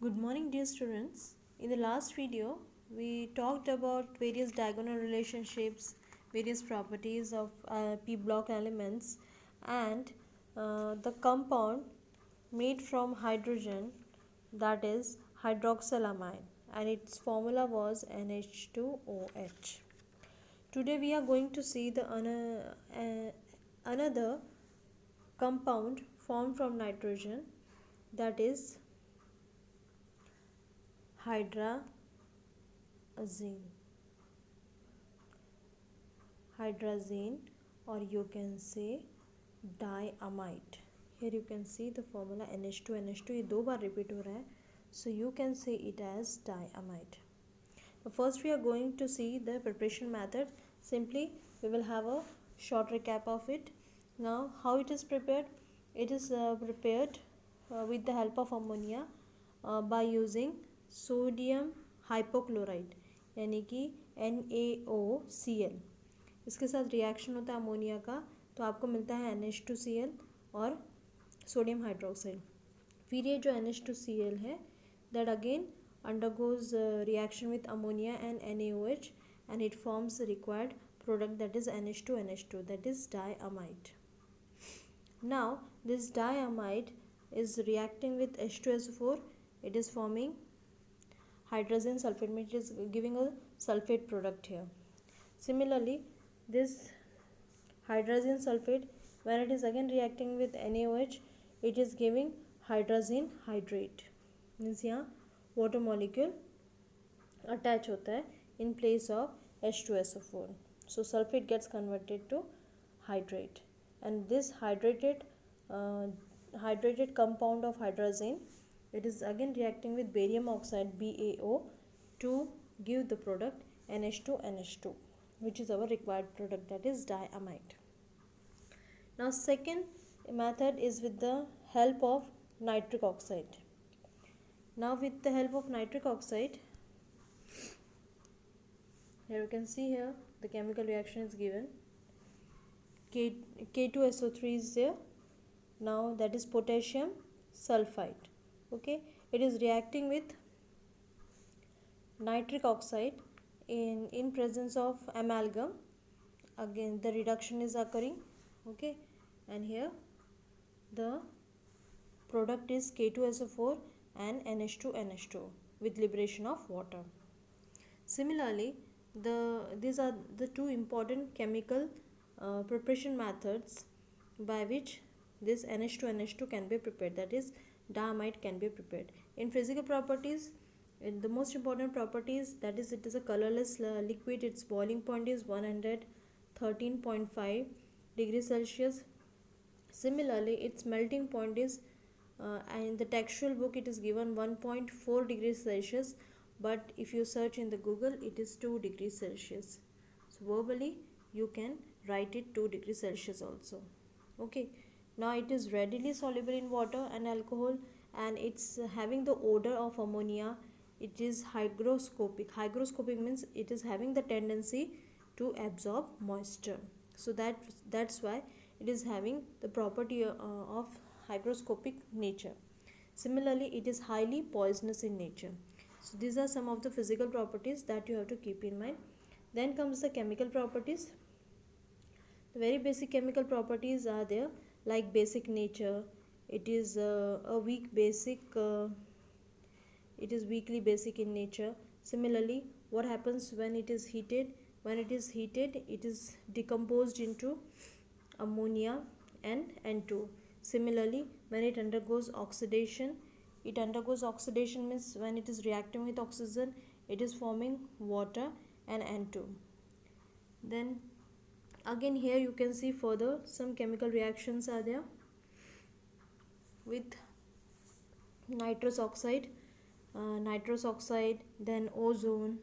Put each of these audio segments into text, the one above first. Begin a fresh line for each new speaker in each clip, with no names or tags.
Good morning, dear students. In the last video, we talked about various diagonal relationships, various properties of p block elements, and the compound made from hydrogen, that is hydroxylamine, and its formula was NH2OH. Today we are going to see the another compound formed from nitrogen, that is hydrazine. Or you can say diamide. Here you can see the formula NH2 ये दो बार repeat हो रहा है, so you can say it as diamide. But first we are going to see the preparation method. Simply we will have a short recap of it. Now how it is prepared? It is prepared with the help of ammonia by using sodium hypochlorite यानी कि NaOCl. इसके साथ reaction होता है ammonia का, तो आपको मिलता है NH2Cl और सोडियम हाइड्रोक्साइड. फिर ये जो NH2Cl है that again undergoes reaction with ammonia and NaOH and it forms the required product, that is NH2NH2, that is diamide. Now this diamide is reacting with H2SO4. It is forming hydrogen sulfate, which is giving a sulfate product here. Similarly, this hydrogen sulfate, when it is again reacting with NaOH, it is giving hydrogen hydrate. Means यहाँ water molecule attach होता है in place of H2SO4. So sulfate gets converted to hydrate, and this hydrated compound of hydrogen, it is again reacting with barium oxide BaO to give the product NH2NH2, which is our required product, that is diamide. Now second method is with the help of nitric oxide. Now with the help of nitric oxide, here you can see here the chemical reaction is given. K2SO3 is there. Now that is potassium sulfide. Okay, it is reacting with nitric oxide in presence of amalgam. Again the reduction is occurring. Okay, and here the product is K2SO4 and NH2NH2 with liberation of water. Similarly, these are the two important chemical preparation methods by which this NH2NH2 can be prepared, that is diamide can be prepared. In physical properties, the most important properties, that is it is a colorless liquid. Its boiling point is 113.5 degrees Celsius. Similarly, its melting point is in the textual book it is given 1.4 degrees Celsius, but if you search in the Google it is 2 degrees Celsius. So verbally you can write it 2 degrees Celsius also. Okay, now it is readily soluble in water and alcohol, and it's having the odor of ammonia. It is hygroscopic. Hygroscopic means it is having the tendency to absorb moisture, so that's why it is having the property of hygroscopic nature. Similarly, it is highly poisonous in nature. So these are some of the physical properties that you have to keep in mind. Then comes the chemical properties. The very basic chemical properties are there, like basic nature. It is a weak basic. It is weakly basic in nature. Similarly, what happens when it is heated? When it is heated, it is decomposed into ammonia and N2. Similarly, when it undergoes oxidation, means when it is reacting with oxygen, it is forming water and N2. Then again here you can see further some chemical reactions are there with nitrous oxide, then ozone,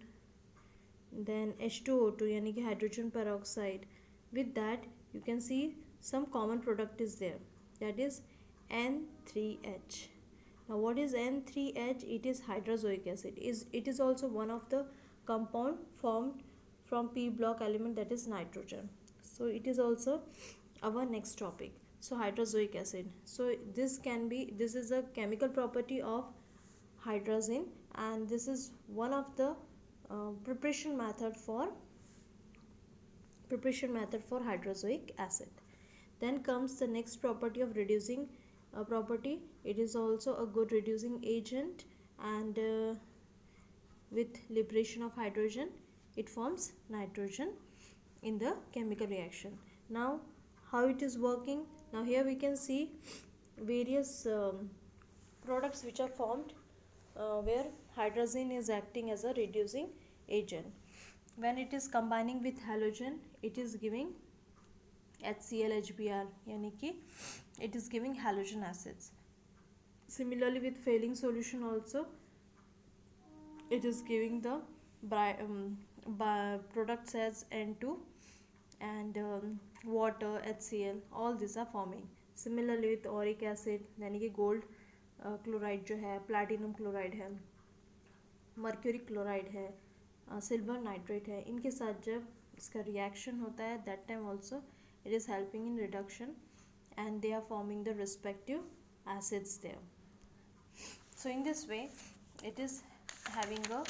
then H2O2 यानी कि hydrogen peroxide. With that you can see some common product is there, that is N3H. Now what is N3H? It is hydrazoic acid. It is also one of the compound formed from p block element, that is nitrogen. So it is also our next topic. So hydrazoic acid. So this is a chemical property of hydrazine, and this is one of the preparation method for hydrozoic acid. Then comes the next property of reducing property. It is also a good reducing agent, and with liberation of hydrogen it forms nitrogen in the chemical reaction. Now how it is working? Now here we can see various products which are formed where hydrazine is acting as a reducing agent. When it is combining with halogen, it is giving HCl HBr, यानी कि it is giving halogen acids. Similarly with failing solution also, it is giving the products as N2 and water, HCl, all these are forming. Similarly with auric acid, यानी कि gold chloride जो है, platinum chloride है, mercury chloride है, silver nitrate है, इनके साथ जब इसका रिएक्शन होता है, that time also it is helping in reduction and they are forming the respective acids there. So in this way it is having a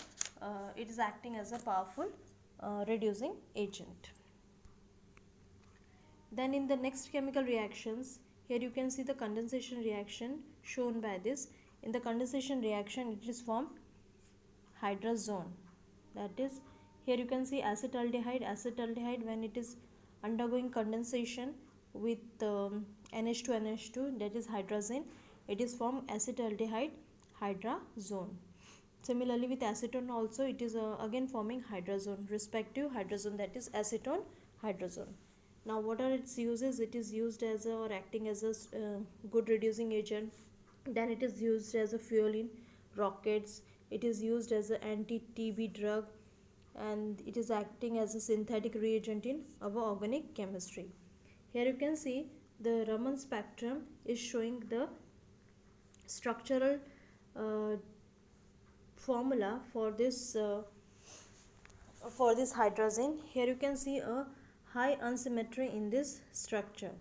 it is acting as a powerful reducing agent. Then in the next chemical reactions, here you can see the condensation reaction shown by this. In the condensation reaction it is formed hydrazone, that is here you can see acetaldehyde when it is undergoing condensation with NH2, that is hydrazine, it is formed acetaldehyde hydrazone. Similarly with acetone also it is again forming hydrazone, respective hydrazone, that is acetone hydrazone. Now what are its uses? It is used as or acting as a good reducing agent. Then it is used as a fuel in rockets. It is used as an anti-TB drug, and it is acting as a synthetic reagent in our organic chemistry. Here you can see the Raman spectrum is showing the structural formula for this hydrazine. Here you can see a high unsymmetry in this structure.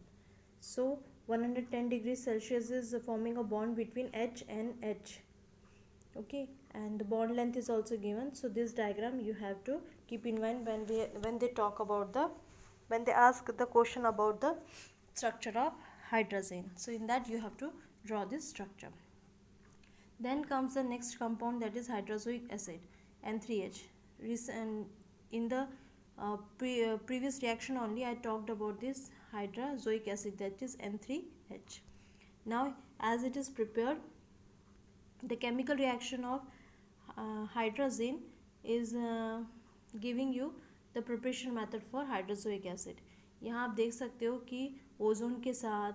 So 110 degrees Celsius is forming a bond between H and H. Okay, and the bond length is also given. So this diagram you have to keep in mind when they ask the question about the structure of hydrazine. So in that you have to draw this structure. Then comes the next compound, that is hydrozoic acid, N3H. In the previous reaction only I talked about this hydrozoic acid, that is N3H. Now as it is prepared, the chemical reaction of hydrazine is giving you the preparation method for hydrozoic acid. यहाँ आप देख सकते हो कि ozone के साथ,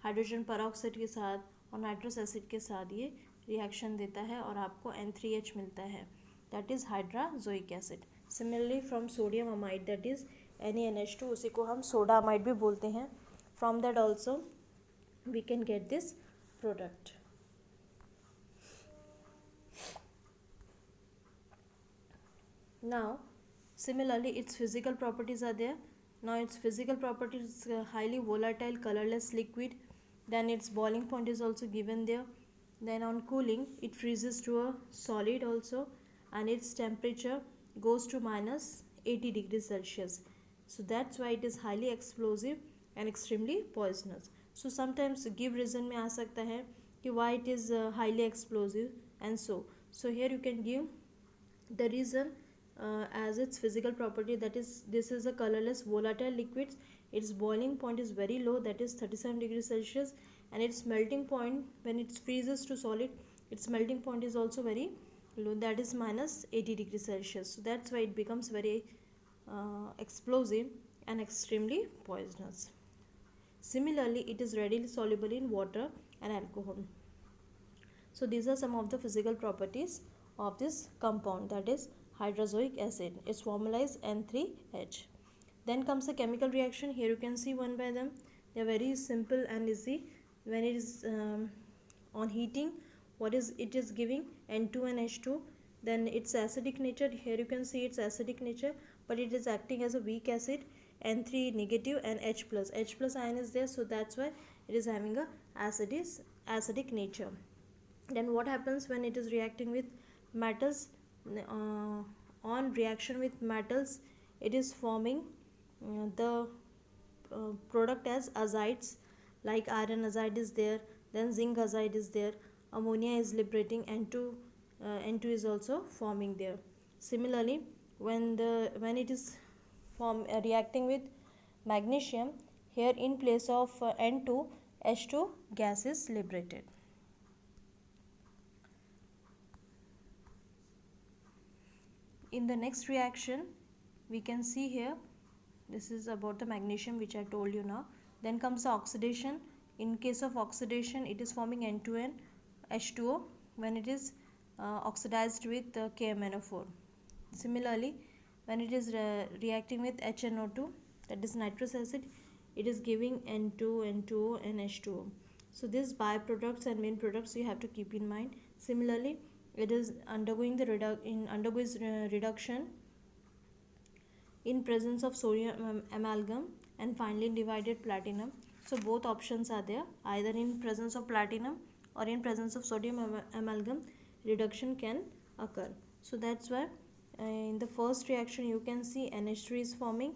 hydrogen peroxide के साथ और नाइट्रस एसिड के साथ ये रिएक्शन देता है और आपको N3H मिलता है, that is hydrozoic acid. Similarly from sodium amide, that is NaNH2, उसी को हम सोडा अमाइड भी बोलते हैं. From that also we can get this product. Now similarly its physical properties are there. Now its physical properties is highly volatile, colorless liquid. Then its boiling point is also given there. Then on cooling it freezes to a solid also, and its temperature goes to minus 80 degrees Celsius. So that's why it is highly explosive and extremely poisonous. So sometimes give reason में आ सकता है कि why it is highly explosive and so here you can give the reason as its physical property, that is this is a colorless volatile liquid. Its boiling point is very low, that is 37 degrees Celsius, and its melting point when it freezes to solid, its melting point is also very low, that is minus 80 degrees Celsius. So that's why it becomes very explosive and extremely poisonous. Similarly it is readily soluble in water and alcohol. So these are some of the physical properties of this compound, that is hydrozoic acid. Its formula is N3H. Then comes the chemical reaction. Here you can see one by them. They are very simple and easy. When it is on heating, what is it is giving? N2 and H2. Then its acidic nature. Here you can see its acidic nature, but it is acting as a weak acid. N3 negative and H plus. H plus ion is there, so that's why it is having a acidic nature. Then what happens when it is reacting with metals? uh, on reaction with metals, it is forming the product as azides, like iron azide is there, then zinc azide is there, ammonia is liberating, N2 is also forming there. Similarly, when it is reacting with magnesium, here in place of N2, H2 gas is liberated. In the next reaction, we can see here, this is about the magnesium which I told you now. Then comes the oxidation. In case of oxidation, it is forming N2N H2O when it is oxidized with KMnO4. Similarly, when it is reacting with HNO2, that is nitrous acid, it is giving N2, N2O and H2O. So these byproducts and main products you have to keep in mind. Similarly, it is undergoing reduction in presence of sodium amalgam and finely divided platinum. So both options are there, either in presence of platinum or in presence of sodium amalgam, reduction can occur. So that's why in the first reaction you can see NH3 is forming,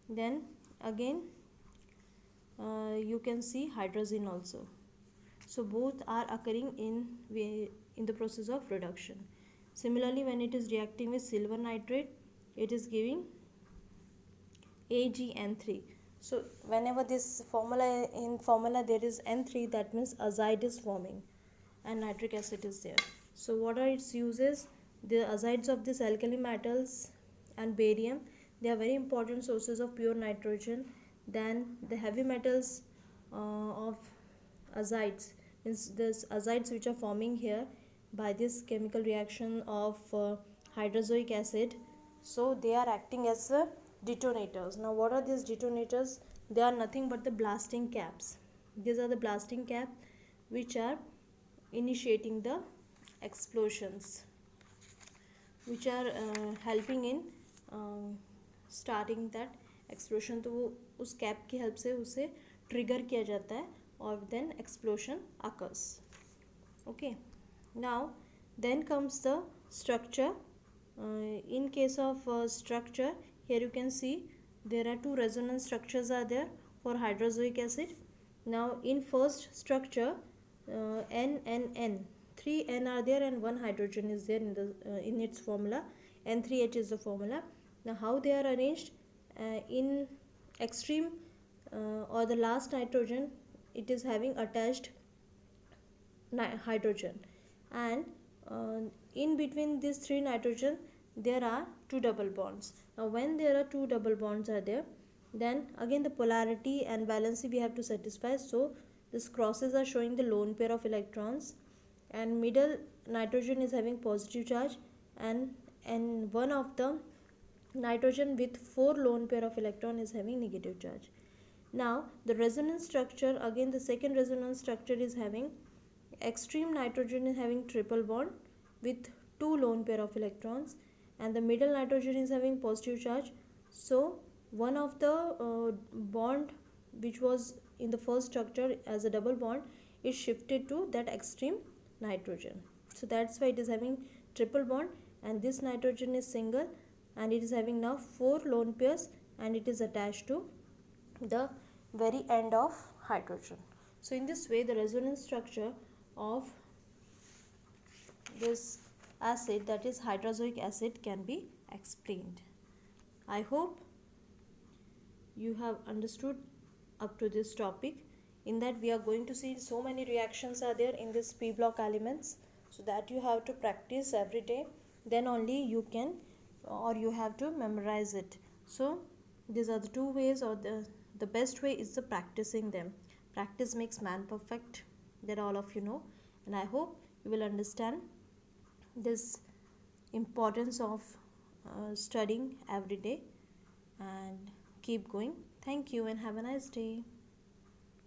then again you can see hydrazine also. So both are occurring in the process of reduction. Similarly, when it is reacting with silver nitrate, it is giving AgN3. So whenever this formula there is N3, that means azide is forming and nitric acid is there. So what are its uses? The azides of these alkali metals and barium, they are very important sources of pure nitrogen. Then the heavy metals of azides, means these azides which are forming here by this chemical reaction of hydrozoic acid, so they are acting as detonators. Now what are these detonators? They are nothing but the blasting caps. These are the blasting cap which are initiating the explosions, which are helping in starting that explosion. तो वो उस cap की help से उसे trigger किया जाता है और then explosion occurs. Okay, now then comes the structure. In case of structure, here you can see there are two resonance structures are there for hydrozoic acid. Now in first structure, N, 3 N are there and 1 hydrogen is there in its formula. N3H is the formula. Now how they are arranged? In extreme or the last nitrogen, it is having attached hydrogen, and in between these 3 nitrogen there are 2 double bonds. Now when there are 2 double bonds are there, then again the polarity and valency we have to satisfy. So these crosses are showing the lone pair of electrons, and middle nitrogen is having positive charge, and one of the nitrogen with 4 lone pair of electron is having negative charge. Now the resonance structure, again the second resonance structure is having extreme nitrogen is having triple bond with 2 lone pair of electrons, and the middle nitrogen is having positive charge. So one of the bond which was in the first structure as a double bond is shifted to that extreme nitrogen. So that's why it is having triple bond, and this nitrogen is single, and it is having now 4 lone pairs, and it is attached to the very end of hydrogen. So in this way the resonance structure of this acid, that is hydrozoic acid, can be explained. I hope you have understood up to this topic. In that we are going to see so many reactions are there in this p block elements, so that you have to practice every day, then only you can or you have to memorize it. So these are the two ways, or the best way is the practicing them. Practice makes man perfect, that all of you know, and I hope you will understand this importance of studying every day, and keep going. Thank you and have a nice day.